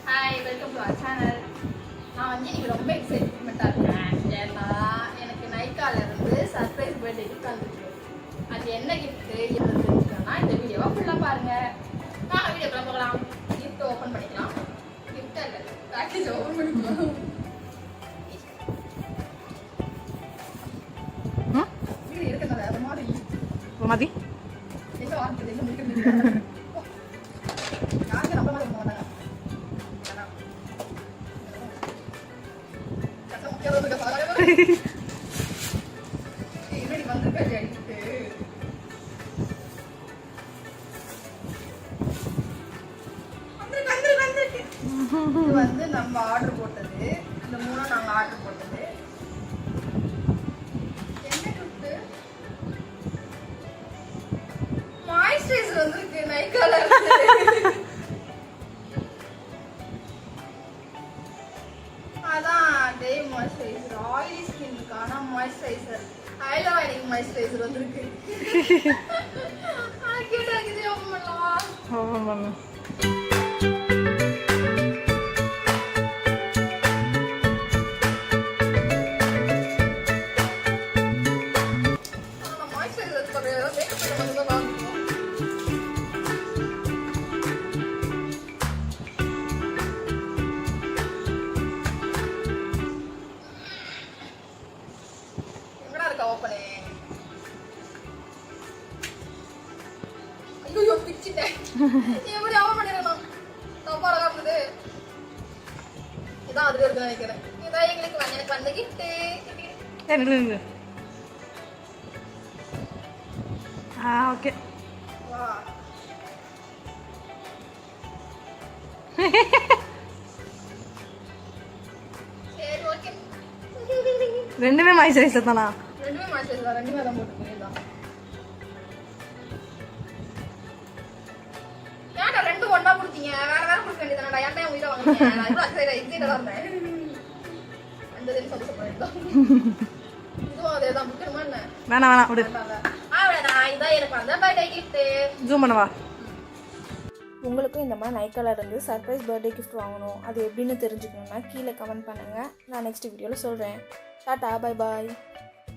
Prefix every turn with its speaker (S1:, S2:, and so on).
S1: Hi, welcome to our channel. நான் வந்து இன்னைக்கு ரொம்ப எக்ஸைட்மெண்ட்டாக இருக்கேன். ஏன்னா எனக்கு நைக்கால இருந்து சர்ப்ரைஸ் பர்த்டே கிஃப்ட் வந்துருக்கு. அது என்ன கிஃப்ட்டு எது தெரிஞ்சுக்கணும்னா இந்த வீடியோவை ஃபுல்லாக பாருங்க. நான் வீடியோக்குள்ள போகலாம். கிஃப்ட் ஓப்பன் பண்ணிக்கலாம். கிஃப்ட் இல்லை, பேக்கேஜ் ஓப்பன் பண்ணிக்கலாம். வீடு இருக்கிறது அது மாதிரி என்ன வார்த்தை என்ன முடிக்கிறது யாருக்கு நம்ம மாதிரி போனாங்க என்னடி வந்திருக்காரு அடிச்சுட்டு இது வந்து நம்ம ஆர்டர் போட்டது. இந்த மூணும் நாங்க ஆர்டர் போட்டது. என்ன கிஃப்ட்? மாய்ஸ்சரைசர் வந்திருக்கு நைக்கால இருந்து. அதான் டே மாய்ஸ்சரைசர் ஆயிலி ஸ்கின்னுக்கான மாய்ஸ்சரைசர் ஹைலோரைனிங் மாய்ஸ்சரைசர் வந்திருக்கு. கியூட்டா இருக்குது. ஓபன் பண்ணலாம். ஐயோ பிச்சிட்டேன். எப்படி ஆன் பண்ணிரணும்? தப்பா இருக்குது. இதான் அதுல இருக்கு நினைக்கிறேன். இதான் எனக்கு வந்த கிஃப்ட். என்ன ஓகே. வா. சரி ஓகே. ரெண்டுமே மாய்ஸ்சரைசர் தானா? ரெண்டுமே மாய்ஸ்சரைசர் தான். ரெண்டுமே தான் போட்டுருக்கேன். ஒண்ணா குடுத்தீங்க வேற வேற குடுக்க வேண்டியதானடா. ஏன்டா உயிரை வாங்குறீங்க? நான் இவ்வளவு அக்சைட்டா எக்ஸைட்டடா இருந்தேன். அந்த தெரி சந்தோஷப்பட்டேன். இதுவும் அதேதான் முக்கியமா என்ன? வேணாம் விடு. அவ்வளவுதான். இதான் எனக்கு வந்த பர்த்டே கிஃப்ட். ஜூம் பண்ணவா? உங்களுக்கும் இந்த மாதிரி நைக்கால இருந்து சர்ப்ரைஸ் பர்த்டே கிஃப்ட் வாங்கணும், அது எப்படின்னு தெரிஞ்சுக்கணும்னா கீழே கமெண்ட் பண்ணுங்க. நான் நெக்ஸ்ட் வீடியோவில் சொல்கிறேன். Tata, bye bye.